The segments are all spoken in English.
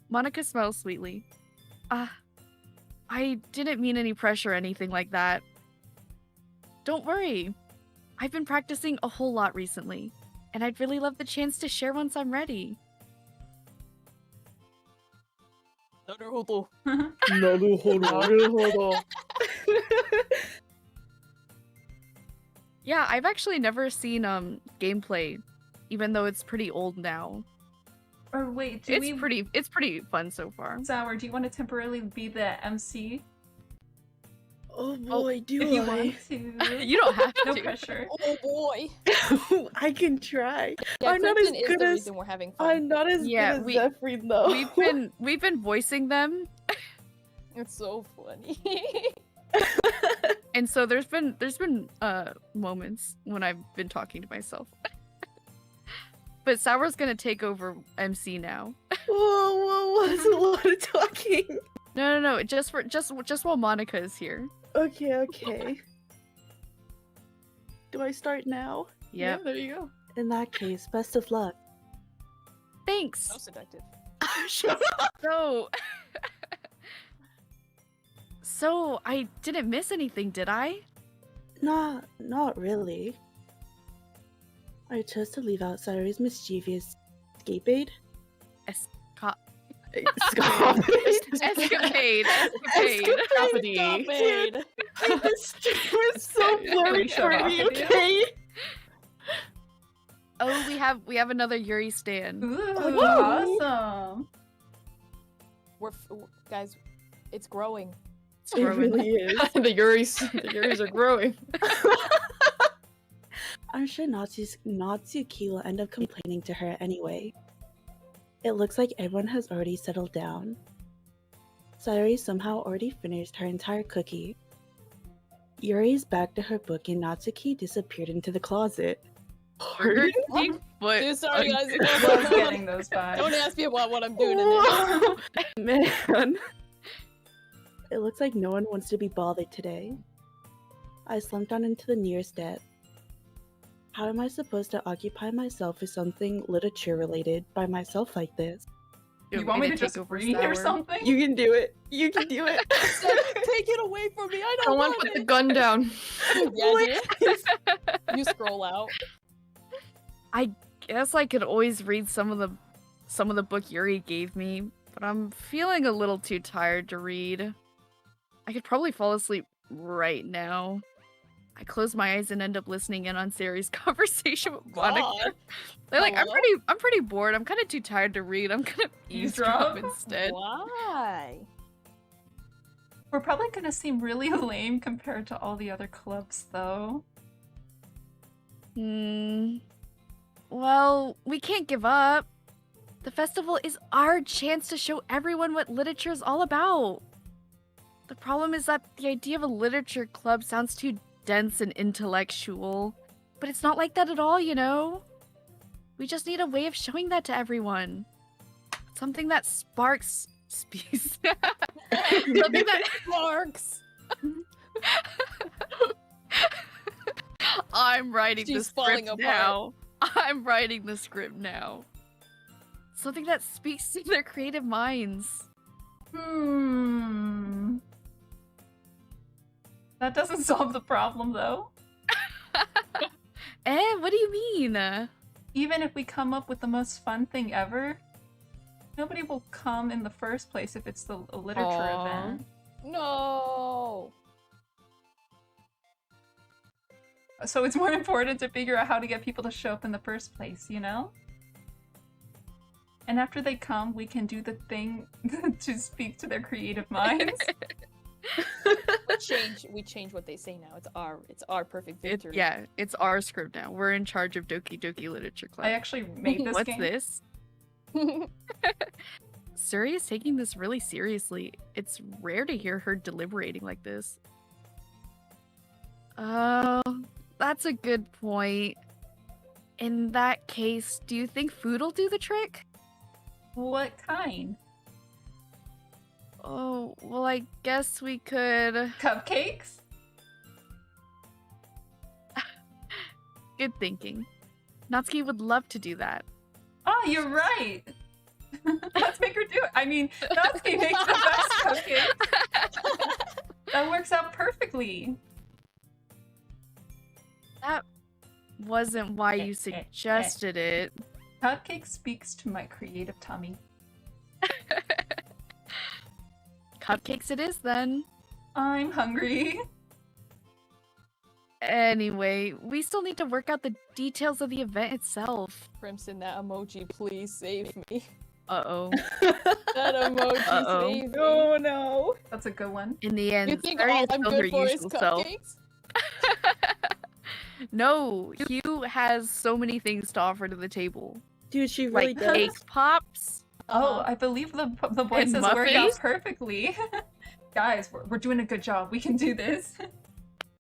Monica smiles sweetly. I didn't mean any pressure or anything like that. Don't worry. I've been practicing a whole lot recently, and I'd really love the chance to share once I'm ready. Naruhodo. Naruhodo. Yeah, I've actually never seen gameplay, even though it's pretty old now. Or wait, It's pretty fun so far. Sour, do you want to temporarily be the MC? Oh boy, do If you I? want to. You don't have No to. pressure. Oh boy. I can try. Yeah, I'm not as Clinton is good the as reason we're having fun. I'm not as Yeah, good as Zephirine though. We've been voicing them, It's so funny. and so there's been moments when I've been talking to myself. But Sour's gonna take over MC now. Whoa, that's a lot of talking. No, just while Monica is here. Okay. Do I start now? Yeah. There you go. In that case, best of luck. Thanks. So seductive. Shut up. So I didn't miss anything, did I? Not really. I chose to leave out Sayori's mischievous escapade. Escapade. Escapade. This stream is so blurry for me, okay? Oh, we have another Yuri stan. Ooh, awesome. Guys, it's growing. It's It growing. really is. the Yuris are growing. I'm sure Natsuki will end up complaining to her anyway. It looks like everyone has already settled down. Sayori somehow already finished her entire cookie. Yuri's back to her book and Natsuki disappeared into the closet. Pardon? But Dude, sorry guys. I was getting those vibes. Don't ask me about what I'm doing in there. Man. It looks like no one wants to be bothered today. I slumped down into the nearest desk. How am I supposed to occupy myself with something literature related by myself like this? You want me to just read or something? You can do it. You can do it. Take it away from me. I don't Someone want put the it. gun down. Yeah, dude. You scroll out. I guess I could always read some of the book Yuri gave me, but I'm feeling a little too tired to read. I could probably fall asleep right now. I close my eyes and end up listening in on Sayori's conversation with Monica. God. They're like, Hello? I'm pretty bored. I'm kind of too tired to read. I'm gonna eavesdrop instead. Why? We're probably gonna seem really lame compared to all the other clubs, though. Well, we can't give up. The festival is our chance to show everyone what literature is all about. The problem is that the idea of a literature club sounds too dense and intellectual, but it's not like that at all, you know? We just need a way of showing that to everyone. Something that sparks speaks. Something that Sparks. I'm writing the She's falling script apart. now. I'm writing the script now. Something that speaks to their creative minds. That doesn't solve the problem, though. What do you mean? Even if we come up with the most fun thing ever, nobody will come in the first place if it's a literature Aw. event. No. So it's more important to figure out how to get people to show up in the first place, you know? And after they come, we can do the thing to speak to their creative minds. We change what they say now. It's our perfect victory. Yeah, it's our script now. We're in charge of Doki Doki Literature Club. I actually made this What's game. this? Suri is taking this really seriously. It's rare to hear her deliberating like this. That's a good point. In that case, do you think food will do the trick? What kind? Oh, well, I guess we could... Cupcakes? Good thinking. Natsuki would love to do that. Oh, you're right! Let's make her do it. I mean, Natsuki makes the best cupcakes. That works out perfectly. That wasn't why you suggested it. Cupcake speaks to my creative tummy. Cupcakes it is then. I'm hungry. Anyway, we still need to work out the details of the event itself. Crimson, that emoji, please save me. Uh-oh. That emoji Uh-oh. save me. Oh no. That's a good one. In the end, You think Sayori all is I'm still her good for is usual self. cupcakes? No, Hugh has so many things to offer to the table. Dude, she really Like does. cake pops. Oh, I believe the voices And worked out muffins? perfectly. Guys, we're doing a good job. We can do this.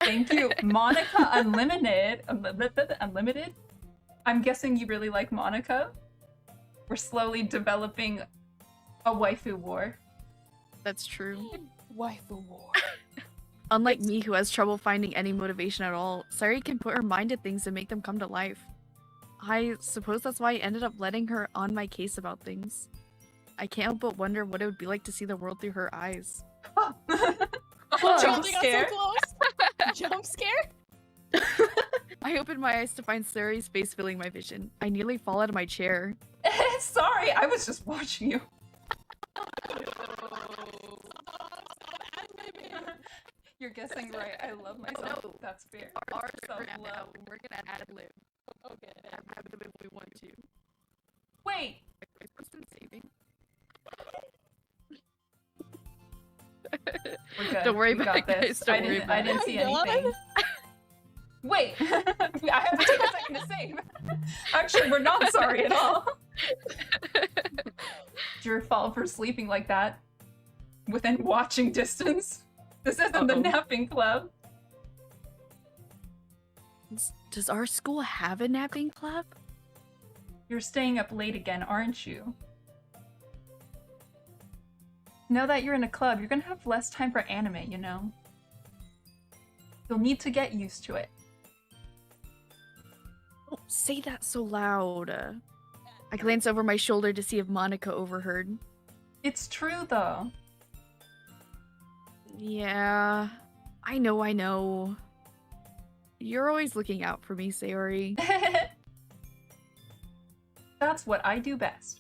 Thank you. Monica Unlimited. Unlimited? I'm guessing you really like Monica. We're slowly developing a waifu war. That's true. Waifu war. Unlike me, who has trouble finding any motivation at all, Sayori can put her mind to things and make them come to life. I suppose that's why I ended up letting her on my case about things. I can't help but wonder what it would be like to see the world through her eyes. Jump They got scare. so close. Jump scare? I opened my eyes to find Sayori's face filling my vision. I nearly fall out of my chair. Sorry, I was just watching you. You're guessing right. I love myself. No. That's fair. Our Self-love. now, we're gonna ad lib. Okay. Ad lib if we want to. Wait. Is person saving? We're good. Don't worry We about got it, this. guys. Don't I worry didn't. about I didn't it. see Oh my God. anything. Wait. I have to take a second to save. Actually, we're not sorry at all. It's your fault for sleeping like that. Within watching distance. This isn't the Uh-oh. napping club. Does our school have a napping club? You're staying up late again, aren't you? Now that you're in a club, you're gonna have less time for anime, you know? You'll need to get used to it. Don't say that so loud. I glance over my shoulder to see if Monica overheard. It's true, though. Yeah, I know. You're always looking out for me, Sayori. That's what I do best.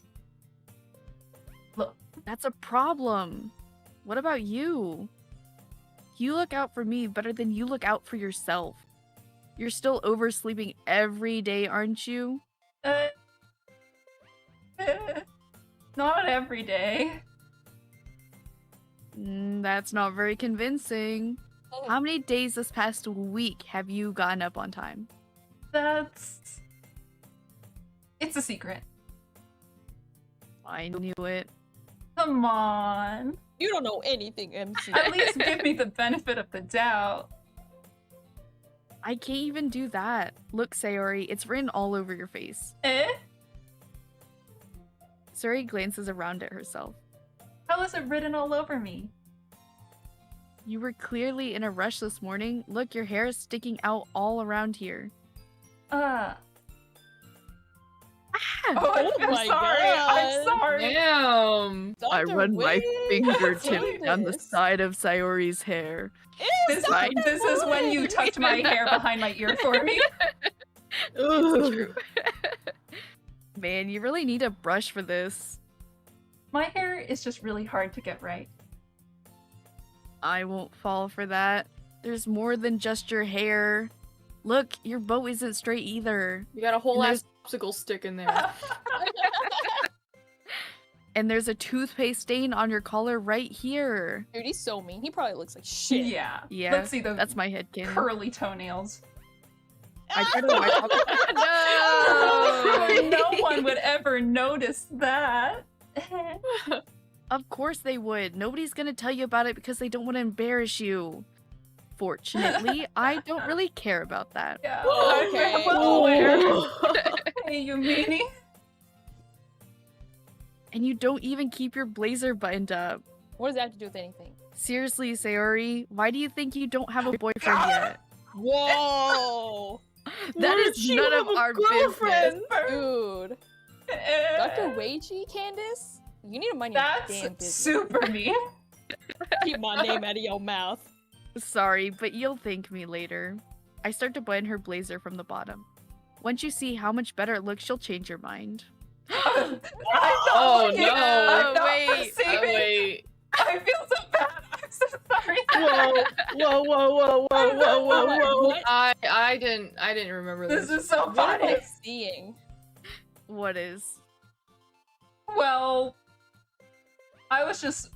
Look, That's a problem. What about you? You look out for me better than you look out for yourself. You're still oversleeping every day, aren't you? not every day. That's not very convincing. How many days this past week have you gotten up on time? That's... It's a secret. I knew it. Come on. You don't know anything, MC. At least give me the benefit of the doubt. I can't even do that. Look, Sayori, it's written all over your face. Eh? Sayori glances around at herself. How is it written all over me? You were clearly in a rush this morning. Look, your hair is sticking out all around here. Oh, Oh I'm my sorry. I'm God. sorry. Damn. I Dr. run my Wade, fingertip do down the this. side of Sayori's hair. Ew, This, stop this is when you it. tucked my hair behind my ear for me. It's true. Man, you really need a brush for this. My hair is just really hard to get right. I won't fall for that. There's more than just your hair. Look, your bow isn't straight either. You got a whole And ass popsicle stick in there. And there's a toothpaste stain on your collar right here. Dude, he's so mean. He probably looks like shit. Yeah. Yeah, Let's see the that's my headcanon. curly toenails. I try to wipe off No one would ever notice that. Of course they would. Nobody's gonna tell you about it because they don't want to embarrass you. Fortunately, I don't really care about that. Yeah, Okay. I'm well aware. Hey, you meanie. And you don't even keep your blazer buttoned up. What does that have to do with anything? Seriously, Sayori, why do you think you don't have a boyfriend yet? Whoa! That is none of our business. Dude. Eh, Gosh, Dr. Wagey, Candace? You need to mind your damn That's business. super mean. Keep my name out of your mouth. Sorry, but you'll thank me later. I start to button her blazer from the bottom. Once you see how much better it looks, she'll change your mind. I'm not Oh, looking- no. I'm not Wait, perceiving. wait. I feel so bad. I'm so sorry. Whoa, whoa, whoa, whoa, whoa, whoa, whoa, whoa. What? I didn't remember This this. is so What am funny. I seeing? What is? Well, I was just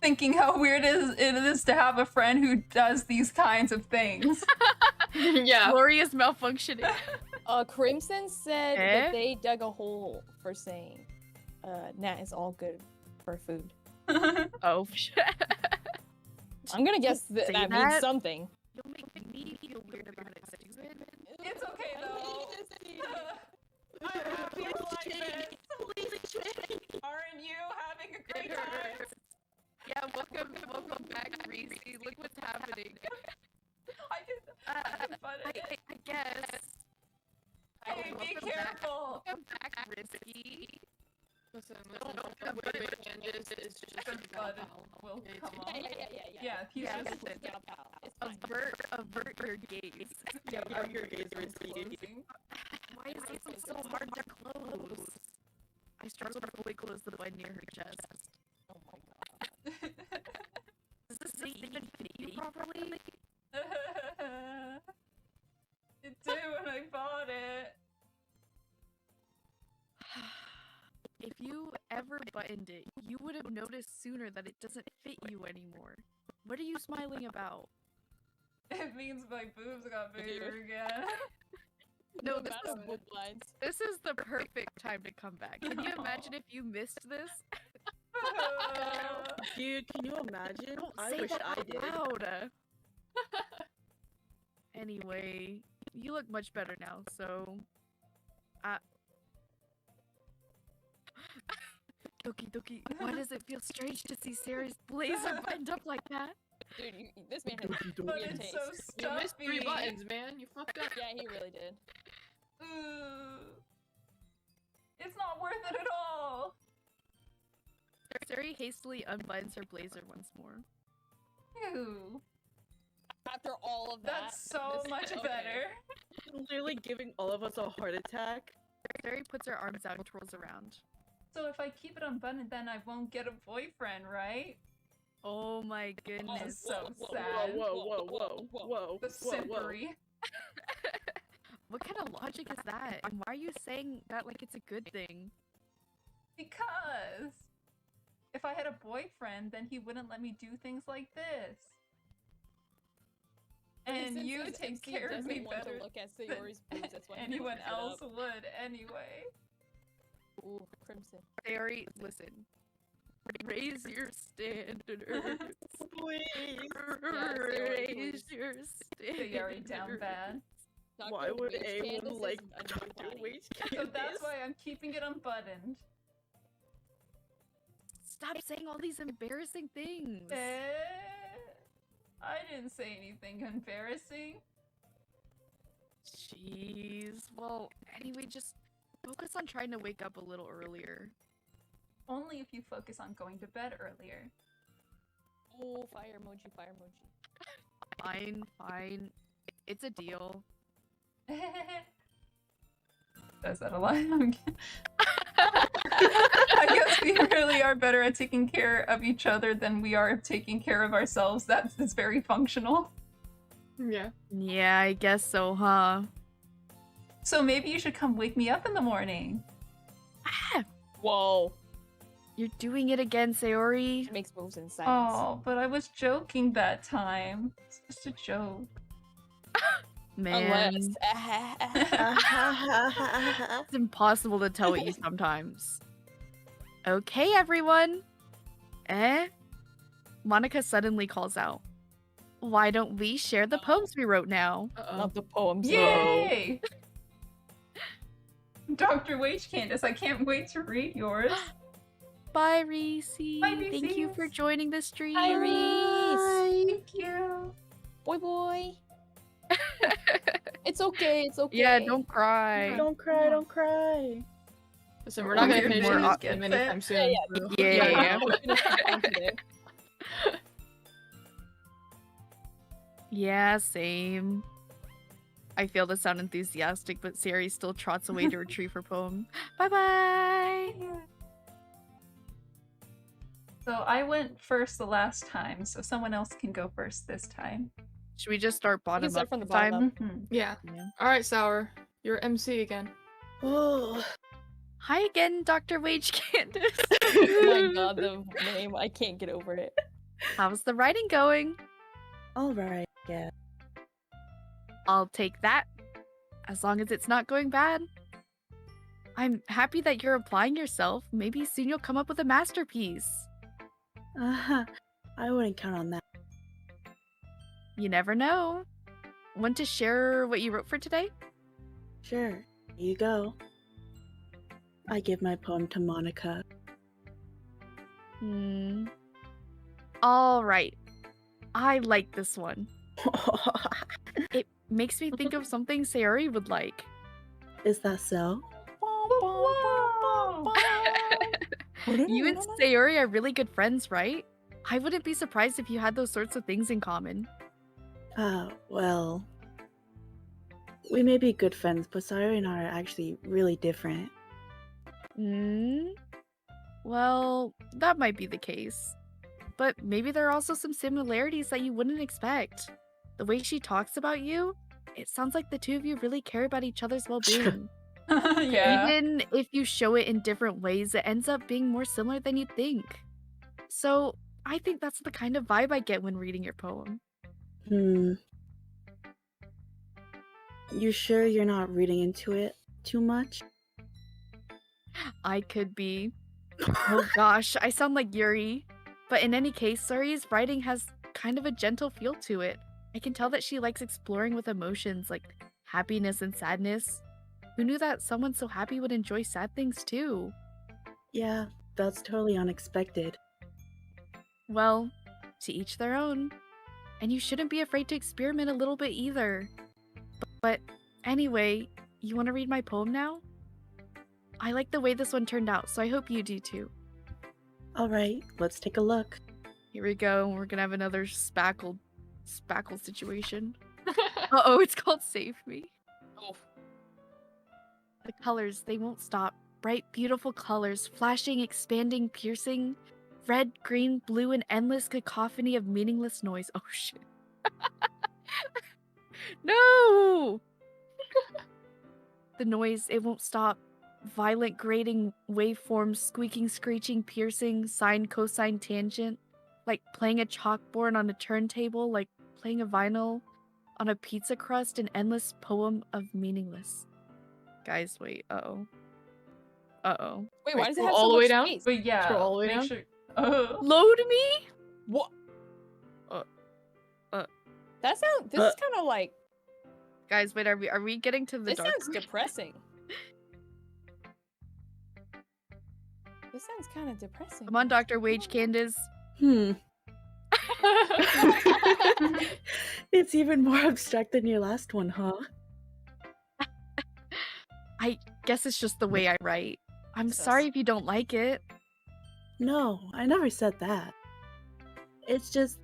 thinking how weird it is to have a friend who does these kinds of things. Yeah. Glorious malfunctioning. Crimson said Eh? that they dug a hole for saying, Nat is all good for food. Oh, I'm gonna guess Say that that? means something. You'll make me feel weird about it. It's okay though. I'm happy to like this. Aren't you having a great time? Yeah, welcome back, Reese. Look what's happening. I can butt it. I guess. Hey, be welcome back. careful. Welcome back, Risky. Listen, wait, Candace is just The a button pal. will It's come fine. on. Yeah. Yeah, he's Yeah, just listen. Get up, pal. It's fine. Avert your gaze. Yeah, your gaze Risky. closing. Why is it so hard to close? I struggle to fully close the button near her chest. Oh my god. Does this thing even fit you properly? It did when I bought it. If you ever buttoned it, you would have noticed sooner that it doesn't fit you anymore. What are you smiling about? It means my boobs got bigger again. No, The this amount is of boob lines. This is the perfect time to come back. Can you imagine if you missed this? Dude, can you imagine? Don't I say wish that I out did. loud. Anyway, you look much better now, so... Doki Doki, why does it feel strange to see Sarah's blazer buttoned up like that? Dude, this man has Doki But weird it's taste. so You stuffy. missed 3 buttons, man. You fucked up. Yeah, he really did. Ooh. It's not worth it at all. Sari hastily unbuttons her blazer once more. Ew. After all of that. That's so this- much okay. better. Literally giving all of us a heart attack. Sari puts her arms out and twirls around. So if I keep it unbuttoned, then I won't get a boyfriend, right? Oh my goodness. It's so whoa, sad. Whoa. The simpery. What kind of logic is that? And why are you saying that like it's a good thing? Because if I had a boyfriend, then he wouldn't let me do things like this. And Since you his take MC care of doesn't me want better to look at than Sayori's boobs, that's why he anyone brings it else up. would anyway. Ooh, Crimson. Sari, listen. Raise your standards. Please. Sayori, Raise please. your standards. Sayori down bad. Dr. Why would Wage anyone Candace like is a new Dr. body. Wage So Candace? that's why I'm keeping it unbuttoned. Stop saying all these embarrassing things. I didn't say anything embarrassing. Jeez. Well, anyway, just focus on trying to wake up a little earlier. Only if you focus on going to bed earlier. Oh, fire emoji, fire emoji. Fine, fine. It's a deal. Says that a lot. I guess we really are better at taking care of each other than we are at taking care of ourselves. That is very functional. Yeah. Yeah, I guess so, huh? So maybe you should come wake me up in the morning. Whoa. You're doing it again, Sayori. She makes moves in silence. Oh, but I was joking that time. It's just a joke. Man, Unless. it's impossible to tell what you sometimes. Okay, everyone. Monica suddenly calls out. Why don't we share the poems we wrote now? Not the poems. Yay! Dr. Wage Candace, I can't wait to read yours. Bye, Reese. Bye, Thank you for Reese's. joining the stream. Hi, Reese. Thank you. Boy. It's okay, it's okay. Yeah, don't cry. Don't cry, don't cry. Listen, we're not gonna Your finish more this op- game get anytime fit. soon. Yeah, so- Yeah. I'm gonna finish it today. Yeah, same. I feel to sound enthusiastic, but Sayori still trots away to retrieve her poem. Bye-bye! So I went first the last time, so someone else can go first this time. Should we just start bottom start up from the this time? bottom Mhm. Yeah. Yeah. Alright, Sour. You're MC again. Oh, Hi again, Dr. Wage Candace. Oh my god, the name, I can't get over it. How's the writing going? all right. Yeah. I'll take that, as long as it's not going bad. I'm happy that you're applying yourself. Maybe soon you'll come up with a masterpiece. I wouldn't count on that. You never know. Want to share what you wrote for today? Sure. Here you go. I give my poem to Monica. All right. I like this one. It makes me think of something Sayori would like. Is that so? You and Sayori are really good friends, right? I wouldn't be surprised if you had those sorts of things in common. Well, we may be good friends, but Sayori and I are actually really different. Well, that might be the case. But maybe there are also some similarities that you wouldn't expect. The way she talks about you, it sounds like the two of you really care about each other's well-being. Yeah. Even if you show it in different ways, it ends up being more similar than you'd think. So, I think that's the kind of vibe I get when reading your poem. You sure you're not reading into it too much? I could be. Oh gosh, I sound like Yuri. But in any case, Sayori's writing has kind of a gentle feel to it. I can tell that she likes exploring with emotions like happiness and sadness. Who knew that someone so happy would enjoy sad things too? Yeah, that's totally unexpected. Well, to each their own. And you shouldn't be afraid to experiment a little bit either. But anyway, you want to read my poem now? I like the way this one turned out, so I hope you do too. Alright, let's take a look. Here we go. We're gonna have another spackle situation. Uh-oh, it's called Save Me. Oh. The colors, they won't stop. Bright, beautiful colors, flashing, expanding, piercing. Red, green, blue, an endless cacophony of meaningless noise. Oh shit. No! The noise, it won't stop. Violent, grating waveforms, squeaking, screeching, piercing, sine, cosine, tangent. Like playing a chalkboard on a turntable, like playing a vinyl on a pizza crust, an endless poem of meaningless. Guys, wait, uh-oh. Uh-oh. Wait, why does it scroll have all so the way much down? space? But yeah, Scroll all the way make down? sure. Oh. Load me? What? This Uh. is kind of like, Guys, wait, are we getting to the this dark? sounds depressing. This sounds kind of depressing. Come on, Dr. Wage Candace. It's even more abstract than your last one, huh? I guess it's just the way I write. I'm Sus. sorry if you don't like it. No, I never said that. It's just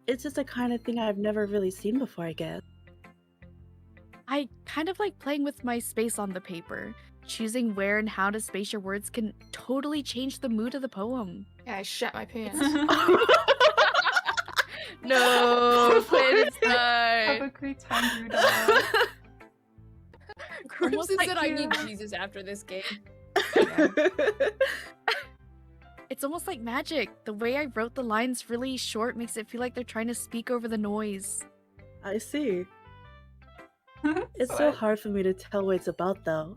the kind of thing I've never really seen before, I guess. I kind of like playing with my space on the paper. Choosing where and how to space your words can totally change the mood of the poem. Yeah, I shat my pants. No, play it Have a inside. great time, Rudolph. Crimson like said I need you. Jesus after this game. It's almost like magic. The way I wrote the lines really short makes it feel like they're trying to speak over the noise. I see. It's so hard for me to tell what it's about, though.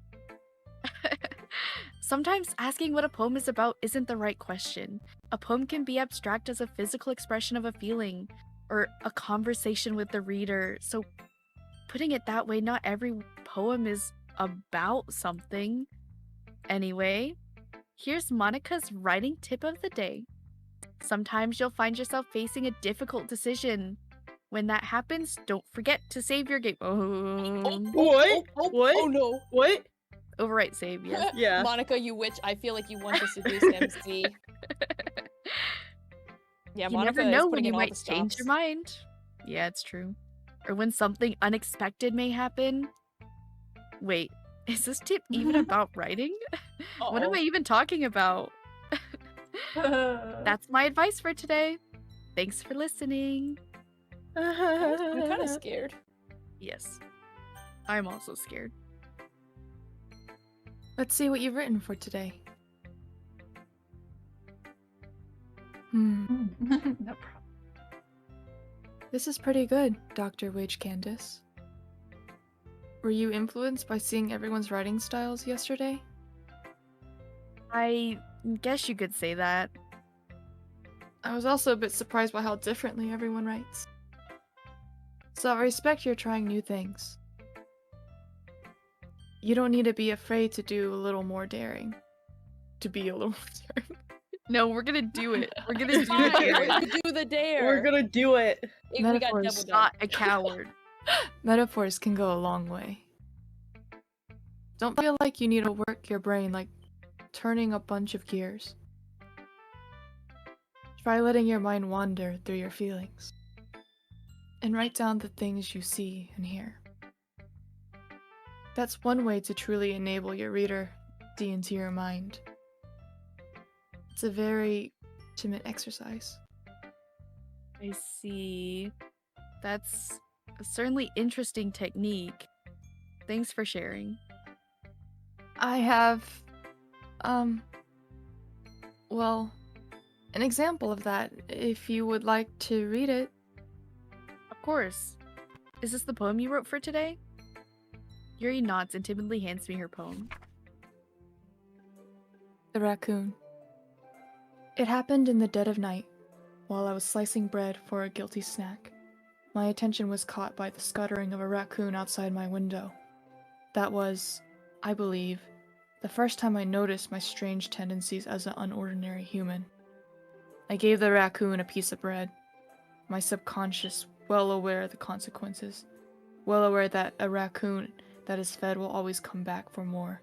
Sometimes asking what a poem is about isn't the right question. A poem can be abstract as a physical expression of a feeling, or a conversation with the reader. So putting it that way, not every poem is about something. Anyway, here's Monica's writing tip of the day. Sometimes you'll find yourself facing a difficult decision. When that happens, don't forget to save your game. What? What? Oh no. What? Overwrite save, yes. Yeah. Monica, you witch. I feel like you want to seduce MC. Yeah, You Monica never is know when putting you in all the might change your stops. mind. Yeah, it's true. Or when something unexpected may happen. Wait, is this tip even about writing? What am Uh-oh. I even talking about? That's my advice for today. Thanks for listening. I'm kind of scared. Yes. I'm also scared. Let's see what you've written for today. Hmm. No problem. This is pretty good, Dr. Wage Candace. Were you influenced by seeing everyone's writing styles yesterday? I guess you could say that. I was also a bit surprised by how differently everyone writes. So I respect you're trying new things. You don't need to be afraid to do a little more daring. To be a little more daring. No, we're gonna do it. We're gonna do Fine, it. we're gonna do the dare. We're gonna do it. We got Metaphors. double done. Not a coward. Metaphors can go a long way. Don't feel like you need to work your brain like turning a bunch of gears. Try letting your mind wander through your feelings. And write down the things you see and hear. That's one way to truly enable your reader to see into your mind. It's a very intimate exercise. I see. That's a certainly interesting technique. Thanks for sharing. I have, well, an example of that, if you would like to read it. Of course. Is this the poem you wrote for today? Yuri nods and timidly hands me her poem. The Raccoon. It happened in the dead of night, while I was slicing bread for a guilty snack. My attention was caught by the scuttering of a raccoon outside my window. That was, I believe, the first time I noticed my strange tendencies as an unordinary human. I gave the raccoon a piece of bread, my subconscious well aware of the consequences, well aware that a raccoon that is fed will always come back for more.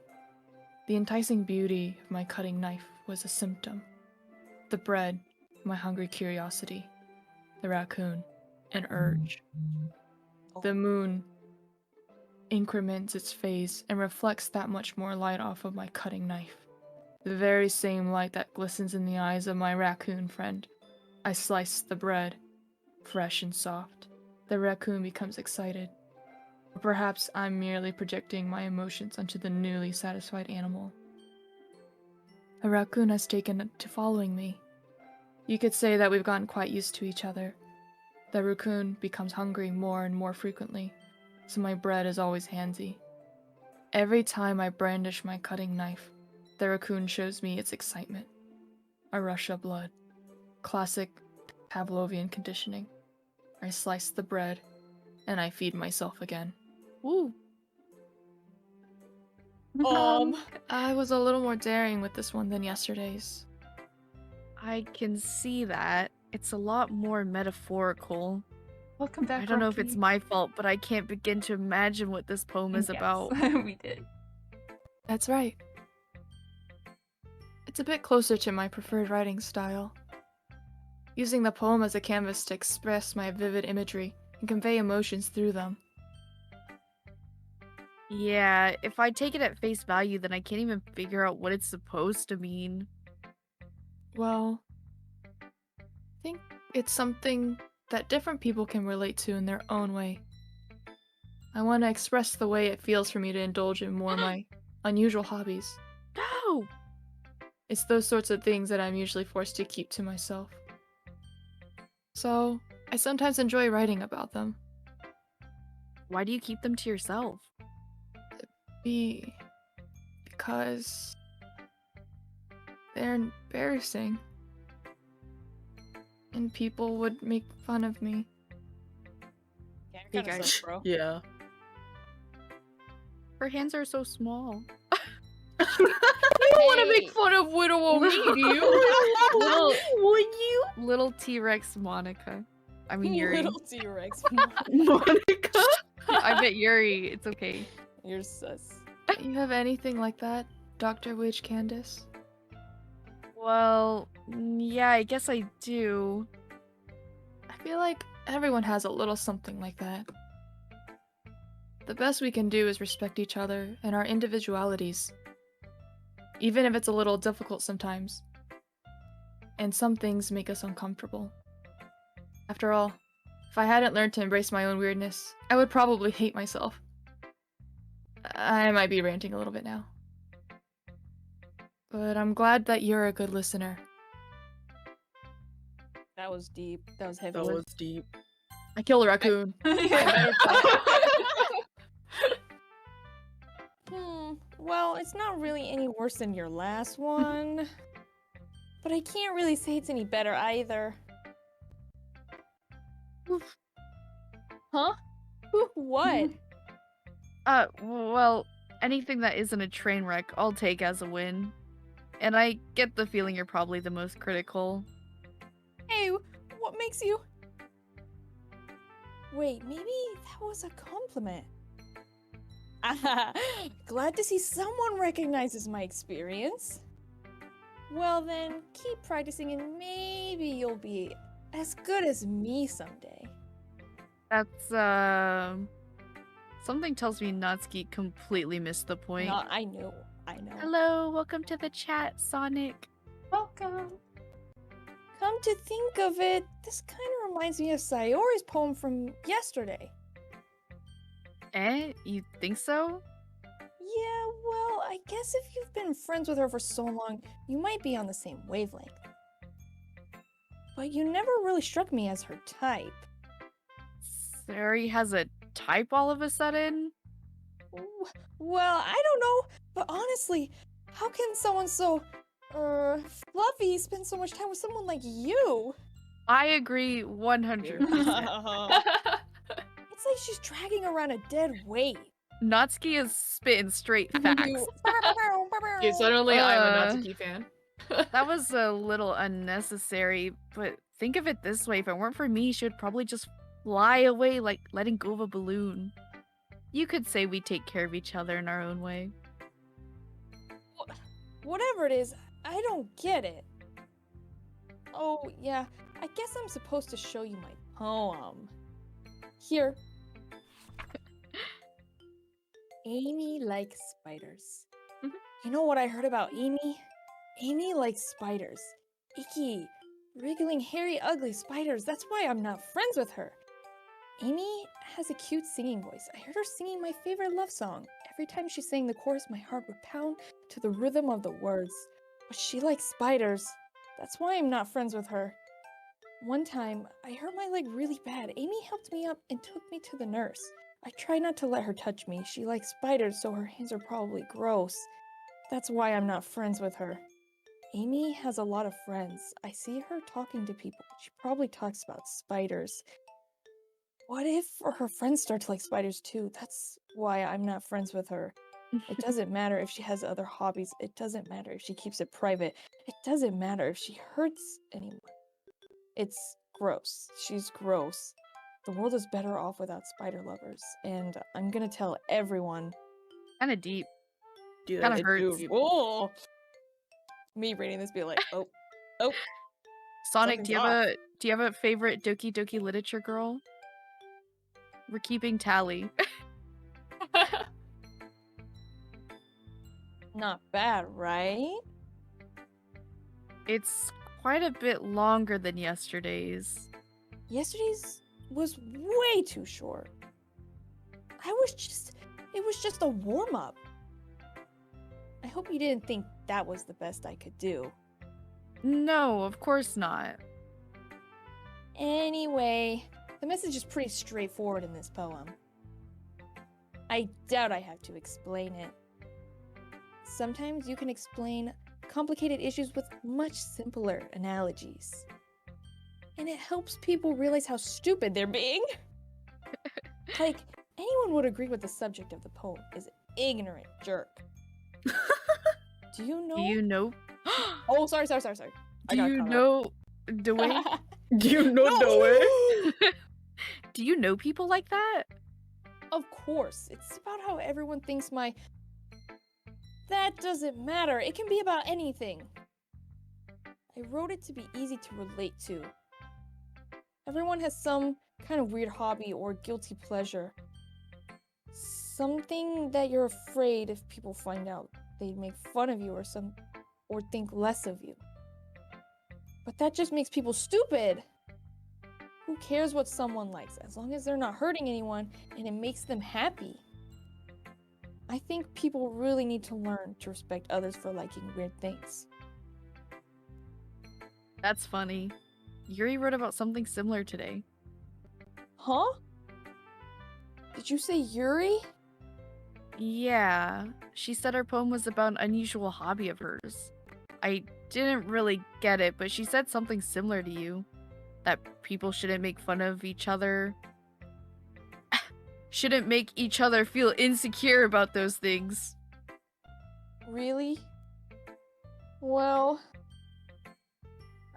The enticing beauty of my cutting knife was a symptom. The bread, my hungry curiosity. The raccoon, an urge. The moon increments its phase and reflects that much more light off of my cutting knife. The very same light that glistens in the eyes of my raccoon friend. I slice the bread, fresh and soft. The raccoon becomes excited. Or perhaps I'm merely projecting my emotions onto the newly satisfied animal. A raccoon has taken to following me. You could say that we've gotten quite used to each other. The raccoon becomes hungry more and more frequently, so my bread is always handsy. Every time I brandish my cutting knife, the raccoon shows me its excitement. A rush of blood. Classic Pavlovian conditioning. I slice the bread, and I feed myself again. Woo. I was a little more daring with this one than yesterday's. I can see that. It's a lot more metaphorical. Welcome back. I don't know if Rocky. it's my fault, but I can't begin to imagine what this poem is Yes, about. we did. That's right. It's a bit closer to my preferred writing style. Using the poem as a canvas to express my vivid imagery and convey emotions through them. Yeah, if I take it at face value, then I can't even figure out what it's supposed to mean. Well, I think it's something that different people can relate to in their own way. I want to express the way it feels for me to indulge in more of my unusual hobbies. No! It's those sorts of things that I'm usually forced to keep to myself. So, I sometimes enjoy writing about them. Why do you keep them to yourself? Because they're embarrassing. And people would make fun of me. Yeah, Hey, you're kinda guys. sus, bro. Yeah. Her hands are so small. I don't want to Hey. make fun of widow me, do you? Little, Would you? little T-Rex Monica. I mean Yuri. Little T-Rex. Monica? I bet Yuri. It's okay. You're sus. You have anything like that, Dr. Witch Candace? Well, yeah, I guess I do. I feel like everyone has a little something like that. The best we can do is respect each other and our individualities, even if it's a little difficult sometimes. And some things make us uncomfortable. After all, if I hadn't learned to embrace my own weirdness, I would probably hate myself. I might be ranting a little bit now. But I'm glad that you're a good listener. That was deep. That was heavy. That was deep. I killed a raccoon. Yeah. Well, it's not really any worse than your last one. But I can't really say it's any better either. Huh? What? Well, anything that isn't a train wreck, I'll take as a win. And I get the feeling you're probably the most critical. Hey, what makes you... Wait, maybe that was a compliment. Glad to see someone recognizes my experience. Well then, keep practicing and maybe you'll be as good as me someday. That's, Something tells me Natsuki completely missed the point. No, I know. Hello, welcome to the chat, Sonic. Welcome. Come to think of it, this kind of reminds me of Sayori's poem from yesterday. You think so? Yeah, well, I guess if you've been friends with her for so long, you might be on the same wavelength. But you never really struck me as her type. Sayori has a type all of a sudden? Well, I don't know, but honestly, how can someone so, fluffy spend so much time with someone like you? I agree 100%. It's like she's dragging around a dead weight. Natsuki is spitting straight facts. Okay, suddenly I'm a Uh, Natsuki fan. That was a little unnecessary, but think of it this way, if it weren't for me, she would probably just fly away like letting go of a balloon. You could say we take care of each other in our own way. Whatever it is, I don't get it. Oh, yeah, I guess I'm supposed to show you my poem. Here. Amy likes spiders. Mhm. You know what I heard about Amy? Amy likes spiders. Icky, wriggling, hairy, ugly spiders. That's why I'm not friends with her. Amy has a cute singing voice. I heard her singing my favorite love song. Every time she sang the chorus, my heart would pound to the rhythm of the words. But she likes spiders. That's why I'm not friends with her. One time, I hurt my leg really bad. Amy helped me up and took me to the nurse. I try not to let her touch me. She likes spiders, so her hands are probably gross. That's why I'm not friends with her. Amy has a lot of friends. I see her talking to people. She probably talks about spiders. What if her friends start to like spiders too? That's why I'm not friends with her. It doesn't matter if she has other hobbies. It doesn't matter if she keeps it private. It doesn't matter if she hurts anyone. It's gross. She's gross. The world is better off without spider lovers. And I'm gonna tell everyone. Kinda deep. Dude, Kinda it hurts. do- Oh! Me reading this be like, oh. Sonic, do you have Something's a do you have a favorite Doki Doki literature girl? We're keeping tally. Not bad, right? It's quite a bit longer than yesterday's. Yesterday's was way too short. It was just a warm-up. I hope you didn't think that was the best I could do. No, of course not. Anyway, the message is pretty straightforward in this poem. I doubt I have to explain it. Sometimes you can explain complicated issues with much simpler analogies. And it helps people realize how stupid they're being. Like, anyone would agree with the subject of the poem is an ignorant jerk. Do you know? Do you know? Oh, sorry. I Do got you caught up. know? Do we? Do you know the way? Do you know people like that? Of course. It's about how everyone thinks my That doesn't matter. It can be about anything. I wrote it to be easy to relate to. Everyone has some kind of weird hobby or guilty pleasure. Something that you're afraid if people find out they'd make fun of you or think less of you. But that just makes people stupid. Who cares what someone likes as long as they're not hurting anyone and it makes them happy? I think people really need to learn to respect others for liking weird things. That's funny. Yuri wrote about something similar today. Huh? Did you say Yuri? Yeah, she said her poem was about an unusual hobby of hers. I didn't really get it, but she said something similar to you. That people shouldn't make fun of each other. Shouldn't make each other feel insecure about those things. Really? Well,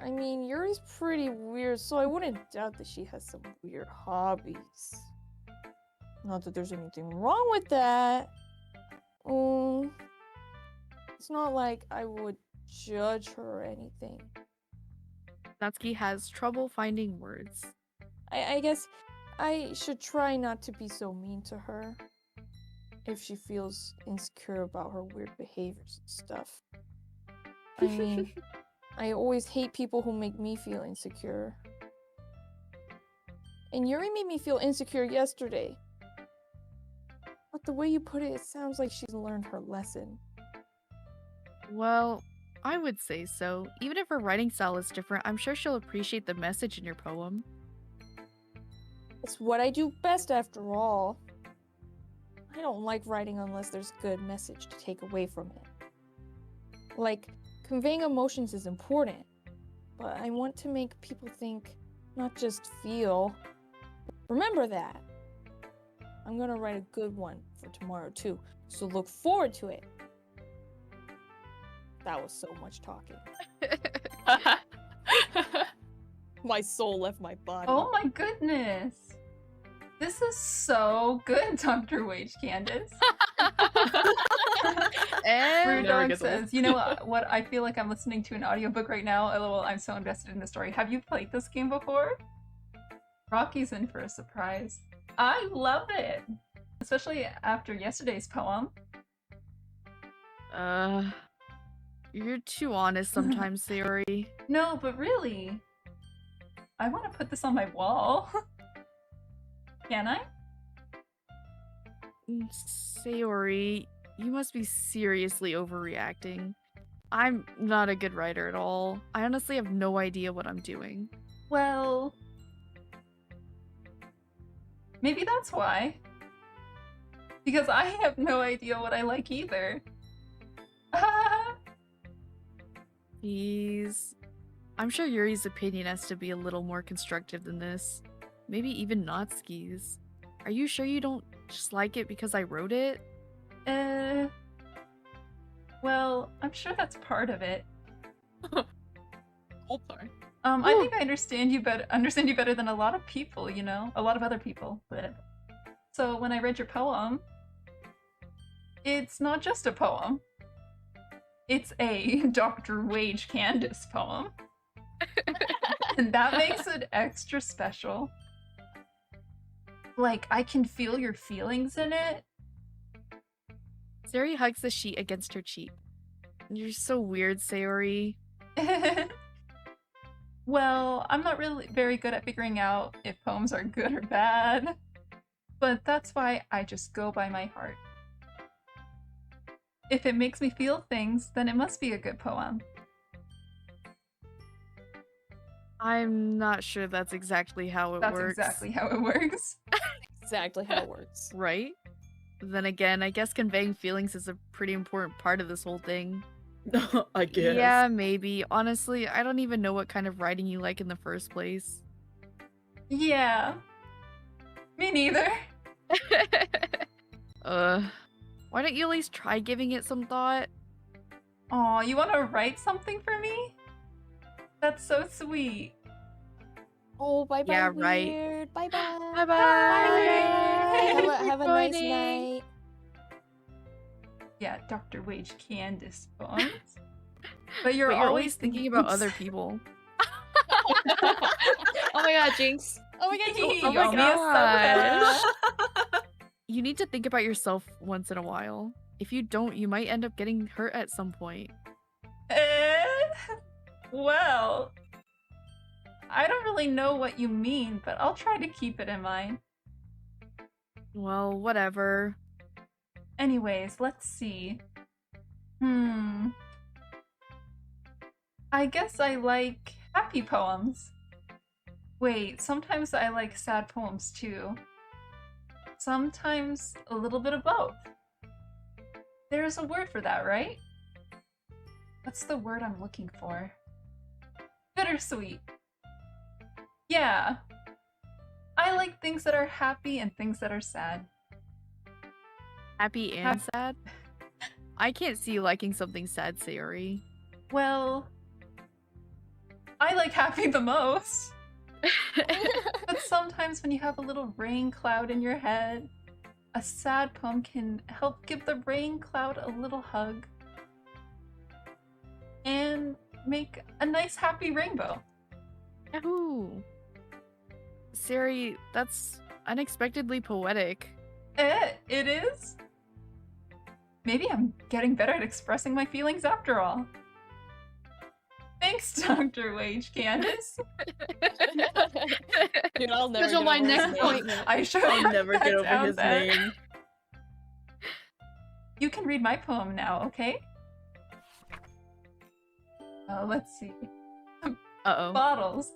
I mean, Yuri's pretty weird, so I wouldn't doubt that she has some weird hobbies. Not that there's anything wrong with that. It's not like I would judge her or anything. Natsuki has trouble finding words. I guess I should try not to be so mean to her if she feels insecure about her weird behaviors and stuff. I mean, I always hate people who make me feel insecure. And Yuri made me feel insecure yesterday. But the way you put it, it sounds like she's learned her lesson. Well, I would say so. Even if her writing style is different, I'm sure she'll appreciate the message in your poem. It's what I do best after all. I don't like writing unless there's a good message to take away from it. Like, conveying emotions is important, but I want to make people think, not just feel. Remember that. I'm gonna write a good one for tomorrow too, so look forward to it. That was so much talking. My soul left my body. Oh my goodness. This is so good, Dr. Wage Candace. And Never Brewdog gets old. says, you know what? I feel like I'm listening to an audiobook right now. LOL, I'm so invested in the story. Have you played this game before? Rocky's in for a surprise. I love it! Especially after yesterday's poem. You're too honest sometimes, Sayori. No, but really, I want to put this on my wall. Can I? Sayori, you must be seriously overreacting. I'm not a good writer at all. I honestly have no idea what I'm doing. Well, maybe that's why. Because I have no idea what I like either. Jeez. I'm sure Yuri's opinion has to be a little more constructive than this. Maybe even Natsuki's. Are you sure you don't just like it because I wrote it? Well, I'm sure that's part of it. Whole time. I think I understand you better than a lot of people, you know? A lot of other people. But so when I read your poem, it's not just a poem. It's a Dr. Wage Candace poem. And that makes it extra special. Like, I can feel your feelings in it. Sayori hugs the sheet against her cheek. You're so weird, Sayori. Well, I'm not really very good at figuring out if poems are good or bad. But that's why I just go by my heart. If it makes me feel things, then it must be a good poem. I'm not sure that's exactly how it That's works. exactly how it works. Exactly how it works. Right? Then again, I guess conveying feelings is a pretty important part of this whole thing. I guess. Yeah, maybe. Honestly, I don't even know what kind of writing you like in the first place. Yeah. Me neither. Why don't you at least try giving it some thought? Aw, you want to write something for me? That's so sweet. Oh, bye bye. Yeah, right. Weird. Bye bye. Bye-bye! Have a nice Joining. night. Yeah, Dr. Wage Candace poems. But you're, But you're always thinking about Oops. other people. Oh my god, Jinx. Oh my god, Jinx. Oh my Yummy as gosh. soda. You need to think about yourself once in a while. If you don't, you might end up getting hurt at some point. Well, I don't really know what you mean, but I'll try to keep it in mind. Well, whatever. Anyways, let's see. I guess I like happy poems. Wait, sometimes I like sad poems too. Sometimes a little bit of both. There's a word for that, right? What's the word I'm looking for? Bittersweet. Yeah. I like things that are happy and things that are sad. Happy and sad? I can't see you liking something sad, Sayori. Well, I like happy the most. But sometimes when you have a little rain cloud in your head, a sad poem can help give the rain cloud a little hug and make a nice happy rainbow. Yahoo! Sayori, that's unexpectedly poetic. It is? Maybe I'm getting better at expressing my feelings after all. Thanks, Dr. Wage Candace. Dude, I'll never Schedule get my over next his name. appointment. I should I'll write never that get over down his then. name. You can read my poem now, okay? Let's see. Uh-oh. Bottles.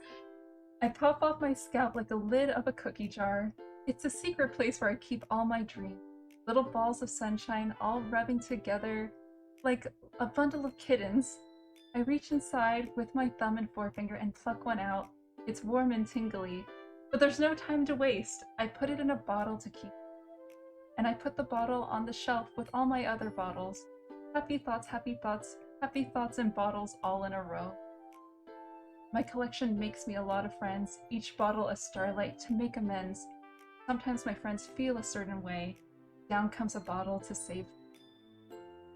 I pop off my scalp like a lid of a cookie jar. It's a secret place where I keep all my dreams. Little balls of sunshine all rubbing together like a bundle of kittens. I reach inside with my thumb and forefinger and pluck one out. It's warm and tingly, but there's no time to waste. I put it in a bottle to keep. And I put the bottle on the shelf with all my other bottles. Happy thoughts, happy thoughts, happy thoughts and bottles all in a row. My collection makes me a lot of friends, each bottle a starlight to make amends. Sometimes my friends feel a certain way. Down comes a bottle to save.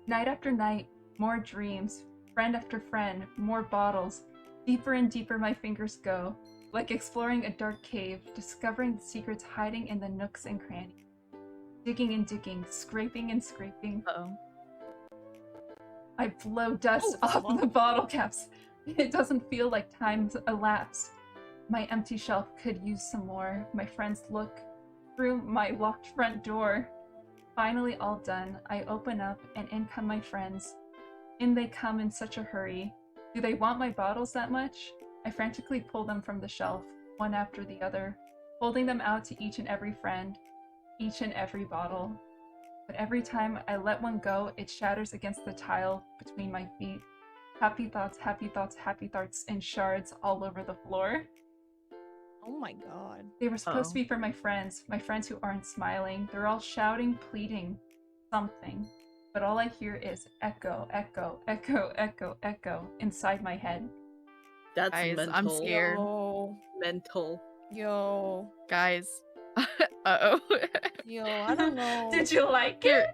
Night after night, more dreams. Friend after friend, more bottles. Deeper and deeper my fingers go, like exploring a dark cave, discovering the secrets hiding in the nooks and crannies. Digging and digging, scraping and scraping. Uh-oh. I blow dust off the bottle caps. It doesn't feel like time's elapsed. My empty shelf could use some more. My friends look through my locked front door. Finally all done, I open up and in come my friends. In they come in such a hurry. Do they want my bottles that much? I frantically pull them from the shelf, one after the other, holding them out to each and every friend, each and every bottle. But every time I let one go, it shatters against the tile between my feet. Happy thoughts, happy thoughts, happy thoughts in shards all over the floor. Oh my god. They were supposed to be for my friends who aren't smiling. They're all shouting, pleading, something. But all I hear is echo, echo, echo, echo, echo inside my head. That's Guys, mental. I'm scared. Yo. Mental. Yo. Guys. Uh-oh. Yo, I don't know. Did you like Here.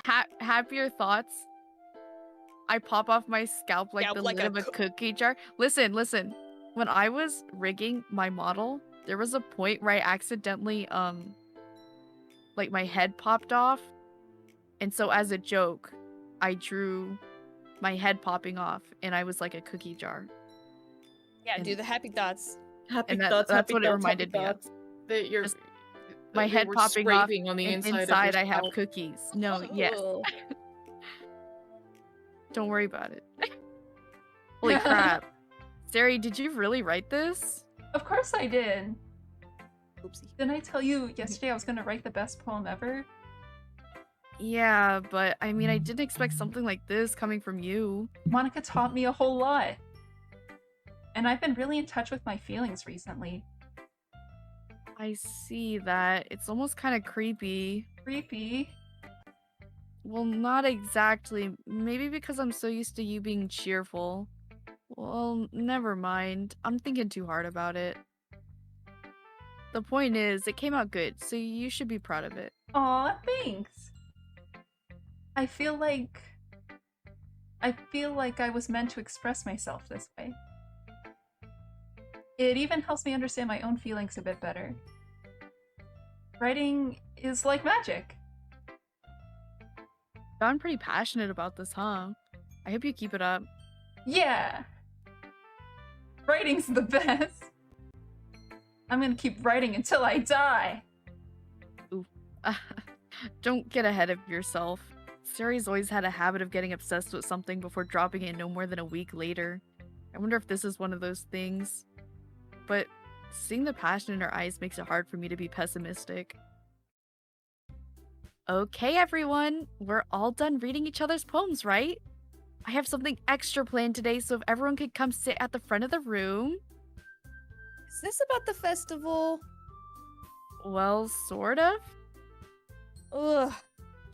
it? Happier thoughts. I pop off my scalp like Scalp the like lid a of a cookie jar. Listen. When I was rigging my model, there was a point where I accidentally, like my head popped off. And so as a joke, I drew my head popping off and I was like a cookie jar. Yeah, And- do the happy thoughts. Happy And thoughts. that's happy what it thoughts, reminded happy me of. thoughts. That you're. Just that my you head were popping off, scraping on the and inside. inside of I have your scalp. cookies. No, yes. Ugh. Don't worry about it. Holy crap. Sari, did you really write this? Of course I did. Oopsie. Didn't I tell you yesterday I was gonna write the best poem ever? Yeah, but I mean, I didn't expect something like this coming from you. Monica taught me a whole lot. And I've been really in touch with my feelings recently. I see that. It's almost kind of creepy. Creepy. Well, not exactly. Maybe because I'm so used to you being cheerful. Well, never mind. I'm thinking too hard about it. The point is, it came out good, so you should be proud of it. Aw, thanks. I feel like I was meant to express myself this way. It even helps me understand my own feelings a bit better. Writing is like magic. I'm pretty passionate about this, huh? I hope you keep it up. Yeah! Writing's the best! I'm gonna keep writing until I die! Ooh. Don't get ahead of yourself. Sayori's always had a habit of getting obsessed with something before dropping it no more than a week later. I wonder if this is one of those things. But seeing the passion in her eyes makes it hard for me to be pessimistic. Okay, everyone. We're all done reading each other's poems, right? I have something extra planned today, so if everyone could come sit at the front of the room. Is this about the festival? Well, sort of. Ugh.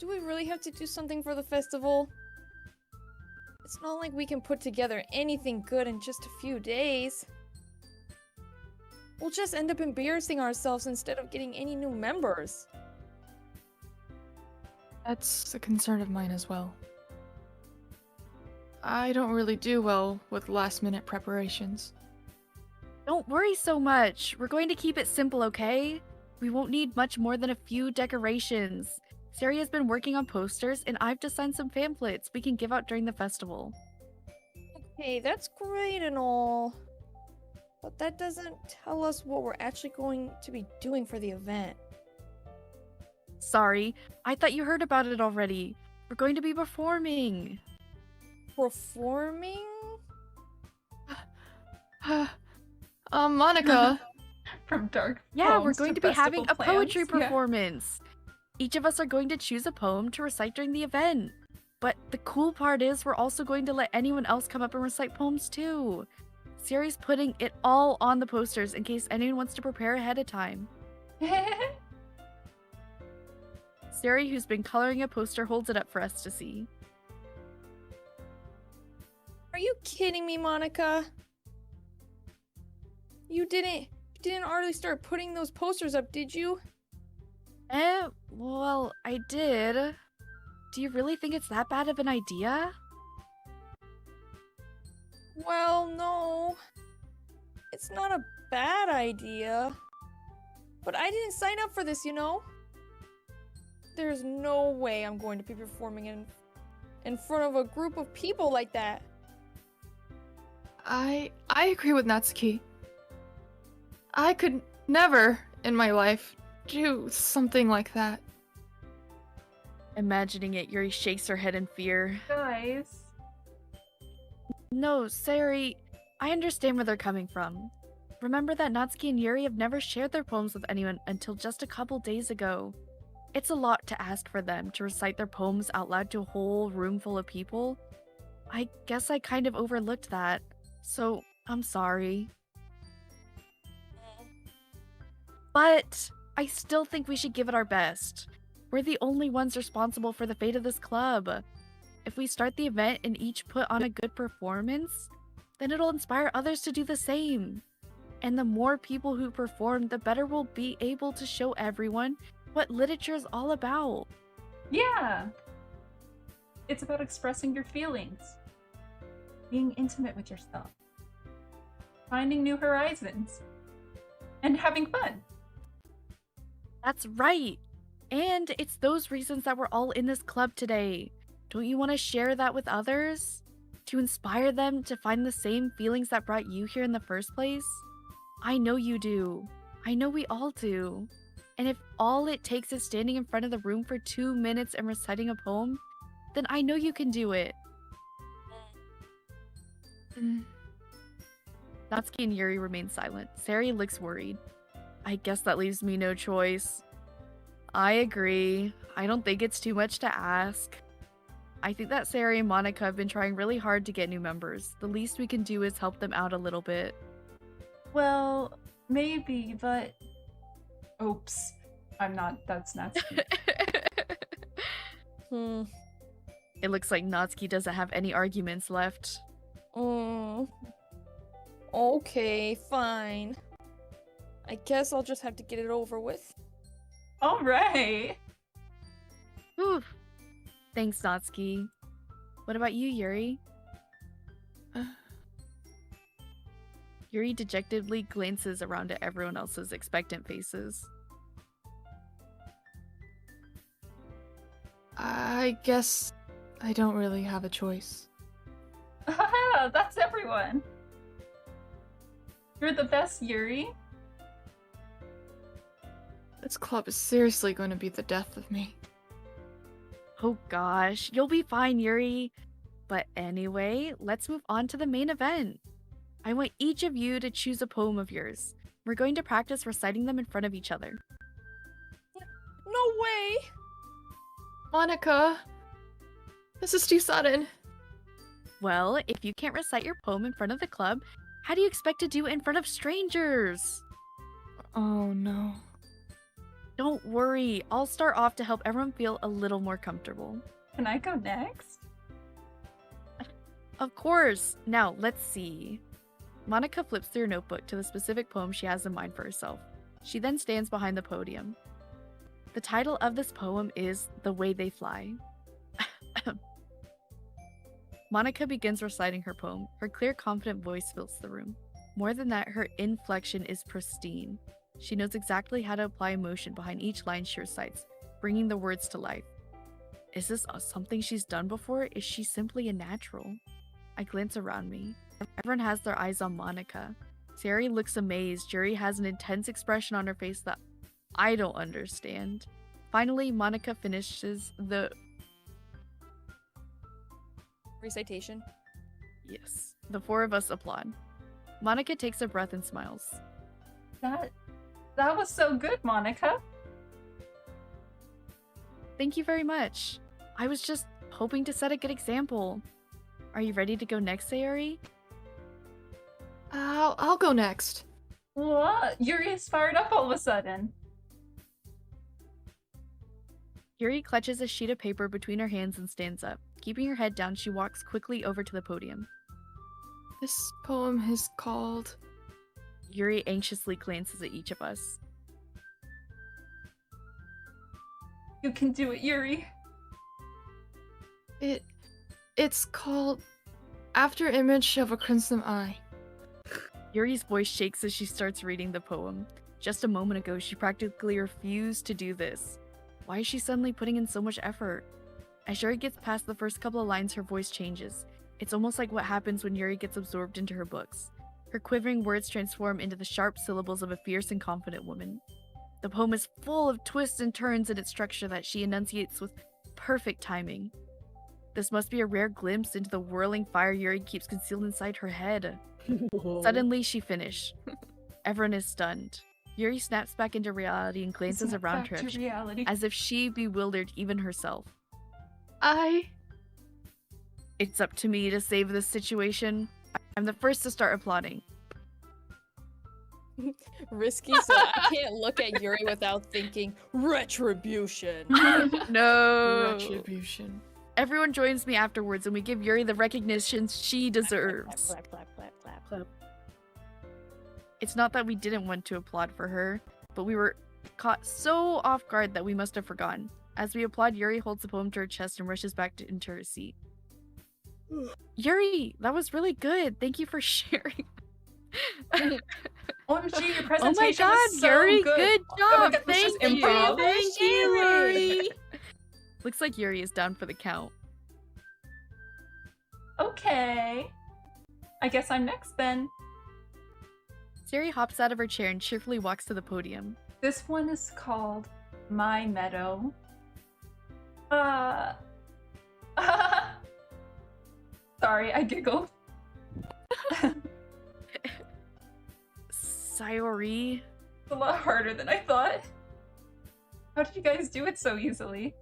Do we really have to do something for the festival? It's not like we can put together anything good in just a few days. We'll just end up embarrassing ourselves instead of getting any new members. That's a concern of mine as well. I don't really do well with last-minute preparations. Don't worry so much. We're going to keep it simple, okay? We won't need much more than a few decorations. Sayori has been working on posters, and I've designed some pamphlets we can give out during the festival. Okay, that's great and all. But that doesn't tell us what we're actually going to be doing for the event. Sorry, I thought you heard about it already. We're going to be performing. Performing? Monica! From dark Yeah, we're poems going to be having a festival poetry plans. Yeah. performance. Each of us are going to choose a poem to recite during the event. But the cool part is we're also going to let anyone else come up and recite poems too. Sayori's putting it all on the posters in case anyone wants to prepare ahead of time. Sayori, who's been coloring a poster, holds it up for us to see. Are you kidding me, Monica? You didn't already start putting those posters up, did you? Well, I did. Do you really think it's that bad of an idea? Well, no. It's not a bad idea. But I didn't sign up for this, you know? There's no way I'm going to be performing in front of a group of people like that. I agree with Natsuki. I could never in my life do something like that. Imagining it, Yuri shakes her head in fear. Guys. No, Sayori, I understand where they're coming from. Remember that Natsuki and Yuri have never shared their poems with anyone until just a couple days ago. It's a lot to ask for them to recite their poems out loud to a whole room full of people. I guess I kind of overlooked that, so I'm sorry. But I still think we should give it our best. We're the only ones responsible for the fate of this club. If we start the event and each put on a good performance, then it'll inspire others to do the same. And the more people who perform, the better we'll be able to show everyone what literature is all about. Yeah. It's about expressing your feelings. Being intimate with yourself. Finding new horizons. And having fun. That's right. And it's those reasons that we're all in this club today. Don't you want to share that with others? To inspire them to find the same feelings that brought you here in the first place? I know you do. I know we all do. And if all it takes is standing in front of the room for 2 minutes and reciting a poem, then I know you can do it. Natsuki and Yuri remain silent. Sayori looks worried. I guess that leaves me no choice. I agree. I don't think it's too much to ask. I think that Sayori and Monica have been trying really hard to get new members. The least we can do is help them out a little bit. Well, maybe, but... Oops. I'm not. That's Natsuki. It looks like Natsuki doesn't have any arguments left. Okay, fine. I guess I'll just have to get it over with. Alright! Whew. Thanks, Natsuki. What about you, Yuri? Yuri dejectedly glances around at everyone else's expectant faces. I guess I don't really have a choice. That's everyone. You're the best, Yuri. This club is seriously going to be the death of me. Oh gosh, you'll be fine, Yuri. But anyway, let's move on to the main event. I want each of you to choose a poem of yours. We're going to practice reciting them in front of each other. No way! Monica! This is too sudden. Well, if you can't recite your poem in front of the club, how do you expect to do it in front of strangers? Oh no. Don't worry, I'll start off to help everyone feel a little more comfortable. Can I go next? Of course! Now, let's see. Monica flips through her notebook to the specific poem she has in mind for herself. She then stands behind the podium. The title of this poem is The Way They Fly. Monica begins reciting her poem. Her clear, confident voice fills the room. More than that, her inflection is pristine. She knows exactly how to apply emotion behind each line she recites, bringing the words to life. Is this something she's done before? Is she simply a natural? I glance around me. Everyone has their eyes on Monica. Sayori looks amazed. Yuri has an intense expression on her face that I don't understand. Finally, Monica finishes the... Recitation. Yes. The four of us applaud. Monica takes a breath and smiles. That was so good, Monica. Thank you very much. I was just hoping to set a good example. Are you ready to go next, Sayori? I'll go next. What? Yuri is fired up all of a sudden. Yuri clutches a sheet of paper between her hands and stands up. Keeping her head down, she walks quickly over to the podium. This poem is called... Yuri anxiously glances at each of us. You can do it, Yuri. It's called After Image of a Crimson Eye. Yuri's voice shakes as she starts reading the poem. Just a moment ago, she practically refused to do this. Why is she suddenly putting in so much effort? As Yuri gets past the first couple of lines, her voice changes. It's almost like what happens when Yuri gets absorbed into her books. Her quivering words transform into the sharp syllables of a fierce and confident woman. The poem is full of twists and turns in its structure that she enunciates with perfect timing. This must be a rare glimpse into the whirling fire Yuri keeps concealed inside her head. Whoa. Suddenly, she finished. Everyone is stunned. Yuri snaps back into reality and glances Snap around back her to reality. as if she bewildered even herself. It's up to me to save this situation. I'm the first to start applauding. Risky, so I can't look at Yuri without thinking retribution. No. Retribution. Everyone joins me afterwards and we give Yuri the recognition she deserves. Clap, clap, clap, clap, clap. It's not that we didn't want to applaud for her, but we were caught so off guard that we must have forgotten. As we applaud, Yuri holds the poem to her chest and rushes back into her seat. Yuri, that was really good. Thank you for sharing. OMG, your Oh presentation my god, was so Yuri, good. good Oh my job. God, this is Thank you. improv. Thank you, Yuri. Looks like Yuri is down for the count. Okay. I guess I'm next then. Sayori hops out of her chair and cheerfully walks to the podium. This one is called My Meadow. Sorry, I giggled. Sayori. It's a lot harder than I thought. How did you guys do it so easily?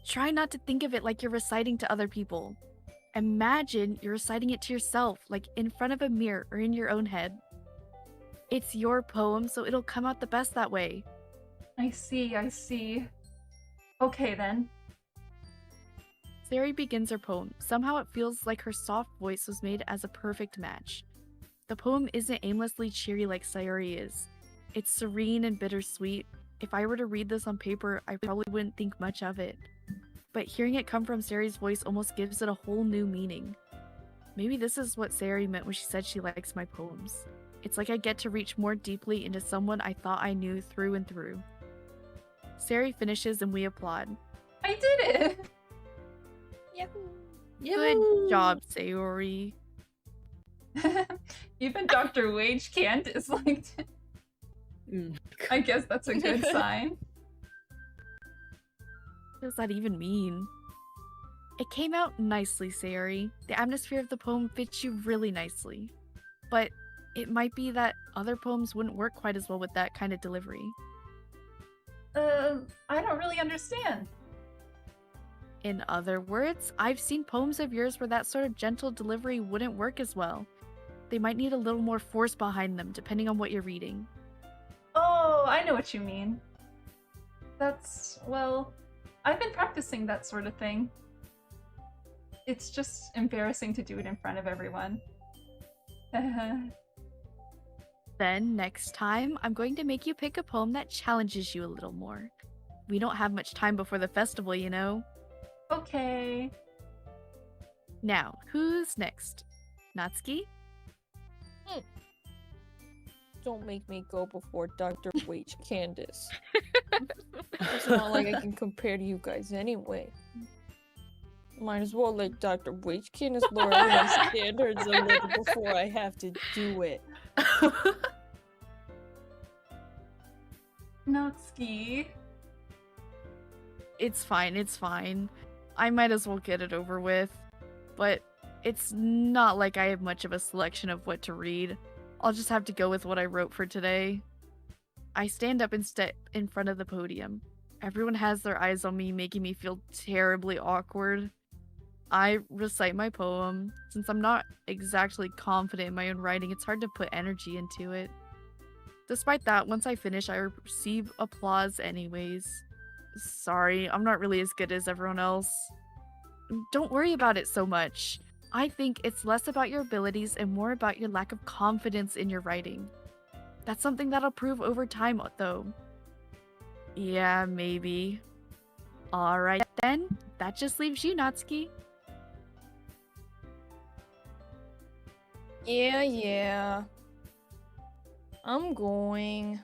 Try not to think of it like you're reciting to other people. Imagine you're reciting it to yourself, like in front of a mirror or in your own head. It's your poem, so it'll come out the best that way. I see. Okay then. Sayori begins her poem. Somehow it feels like her soft voice was made as a perfect match. The poem isn't aimlessly cheery like Sayori is. It's serene and bittersweet, If I were to read this on paper, I probably wouldn't think much of it. But hearing it come from Sayori's voice almost gives it a whole new meaning. Maybe this is what Sayori meant when she said she likes my poems. It's like I get to reach more deeply into someone I thought I knew through and through. Sayori finishes and we applaud. I did it! Good job, Sayori. Even Dr. Wage Candace liked it. I guess that's a good sign. What does that even mean? It came out nicely, Sayori. The atmosphere of the poem fits you really nicely. But it might be that other poems wouldn't work quite as well with that kind of delivery. I don't really understand. In other words, I've seen poems of yours where that sort of gentle delivery wouldn't work as well. They might need a little more force behind them, depending on what you're reading. Oh, I know what you mean. That's, well, I've been practicing that sort of thing. It's just embarrassing to do it in front of everyone. Then, next time, I'm going to make you pick a poem that challenges you a little more. We don't have much time before the festival, you know? Okay. Now, who's next? Natsuki? Don't make me go before Dr. Wage Candace. It's not like I can compare to you guys anyway. Might as well let Dr. Wage Candace lower my standards a little before I have to do it. Natsuki. It's fine, it's fine. I might as well get it over with. But it's not like I have much of a selection of what to read. I'll just have to go with what I wrote for today. I stand up and step in front of the podium. Everyone has their eyes on me, making me feel terribly awkward. I recite my poem. Since I'm not exactly confident in my own writing, it's hard to put energy into it. Despite that, once I finish, I receive applause anyways. Sorry, I'm not really as good as everyone else. Don't worry about it so much. I think it's less about your abilities and more about your lack of confidence in your writing. That's something that'll prove over time, though. Yeah, maybe. Alright then, that just leaves you, Natsuki. Yeah. I'm going.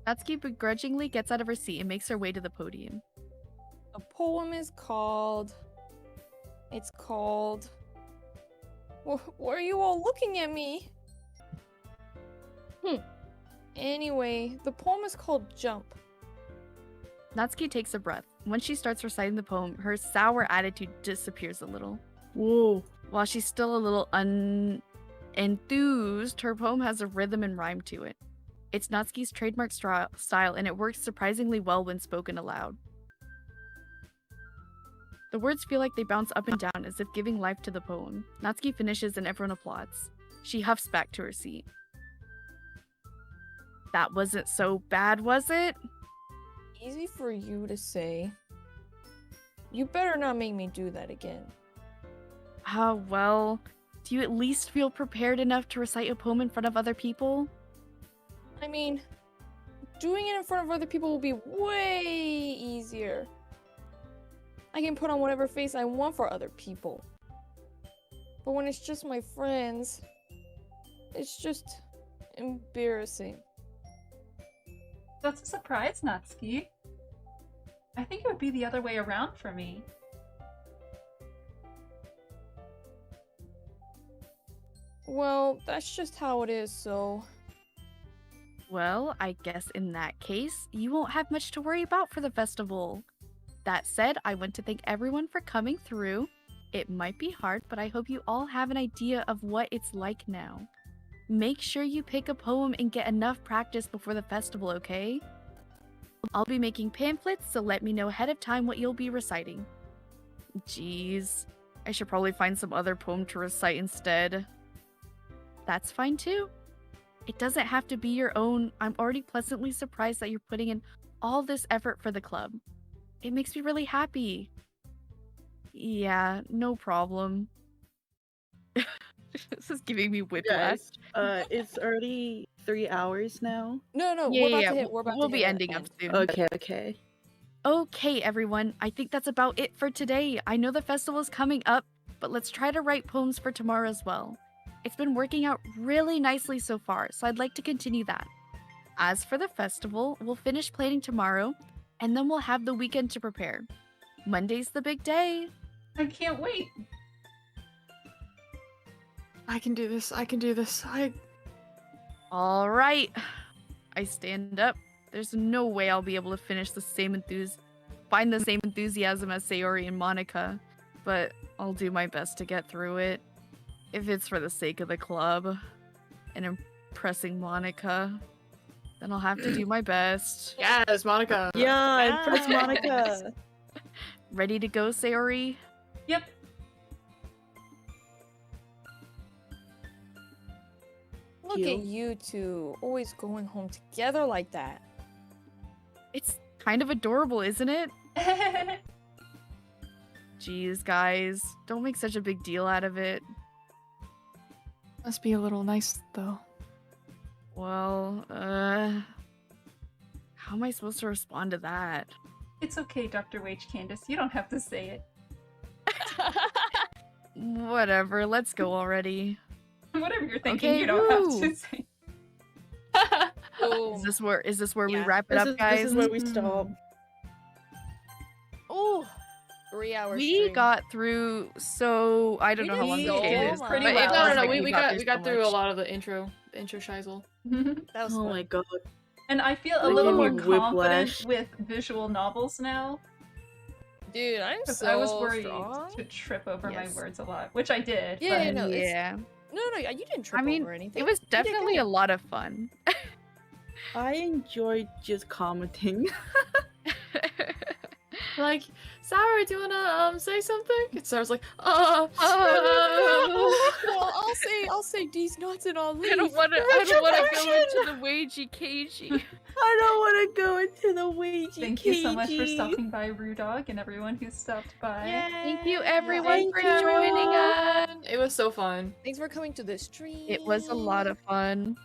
Natsuki begrudgingly gets out of her seat and makes her way to the podium. The poem is called... It's called... Why are you all looking at me? Anyway, the poem is called Jump. Natsuki takes a breath. Once she starts reciting the poem, her sour attitude disappears a little. Whoa. While she's still a little enthused, her poem has a rhythm and rhyme to it. It's Natsuki's trademark style, and it works surprisingly well when spoken aloud. The words feel like they bounce up and down as if giving life to the poem. Natsuki finishes and everyone applauds. She huffs back to her seat. That wasn't so bad, was it? Easy for you to say. You better not make me do that again. Well, do you at least feel prepared enough to recite a poem in front of other people? I mean, doing it in front of other people will be way easier. I can put on whatever face I want for other people. But when it's just my friends, it's just embarrassing. That's a surprise, Natsuki. I think it would be the other way around for me. Well, that's just how it is, so... Well, I guess in that case, you won't have much to worry about for the festival. That said, I want to thank everyone for coming through. It might be hard, but I hope you all have an idea of what it's like now. Make sure you pick a poem and get enough practice before the festival, okay? I'll be making pamphlets, so let me know ahead of time what you'll be reciting. Jeez, I should probably find some other poem to recite instead. That's fine too. It doesn't have to be your own. I'm already pleasantly surprised that you're putting in all this effort for the club. It makes me really happy. Yeah, no problem. This is giving me whiplash. Guys, it's already 3 hours now. No, Yeah, we're about yeah, to hit. We're about we'll to be hit our ending up end. soon. Okay. Okay, everyone. I think that's about it for today. I know the festival's coming up, but let's try to write poems for tomorrow as well. It's been working out really nicely so far, so I'd like to continue that. As for the festival, we'll finish planning tomorrow, and then we'll have the weekend to prepare. Monday's the big day. I can't wait. I can do this. I can do this. All right. I stand up. There's no way I'll be able to finish find the same enthusiasm as Sayori and Monica, but I'll do my best to get through it. If it's for the sake of the club and impressing Monica, then I'll have to do my best. Yes, Monica. Yeah, impress Monica. Ready to go, Sayori? Yep. Look at you two, always going home together like that. It's kind of adorable, isn't it? Jeez, guys. Don't make such a big deal out of it. Must be a little nice, though. Well, how am I supposed to respond to that? It's okay, Dr. Wage Candace. You don't have to say it. Whatever, let's go already. Whatever you're thinking, Okay, you don't have woo. to say. Boom. Is this where we Yeah. wrap it up, guys? This is where we stop. Oh, 3 hours. We got through, so I don't We know how did long so it is. much. Pretty but it well. feels No, like we got so through a much. lot of the intro shizzle. That was Oh fun. my god. And I feel a Like little more any confident whiplash. with visual novels now. Dude, I'm Because so I was worried strong. to trip over my Yes. words a lot, which I did. Yeah, but- yeah, no, it's- Yeah, No, you didn't trip I mean, over anything. it was You did definitely good. a lot of fun. I enjoyed just commenting. Like, Sayori, do you wanna say something? And Sarah's like, Well, I'll say these nuts and I'll leave. I don't want to go into the wagey cagey. I don't want to go into the wagey. Thank you so much for stopping by, Rue Dog, and everyone who stopped by. Thank you, everyone, Thank for you. joining us. it was so fun. Thanks for coming to the stream. It was a lot of fun.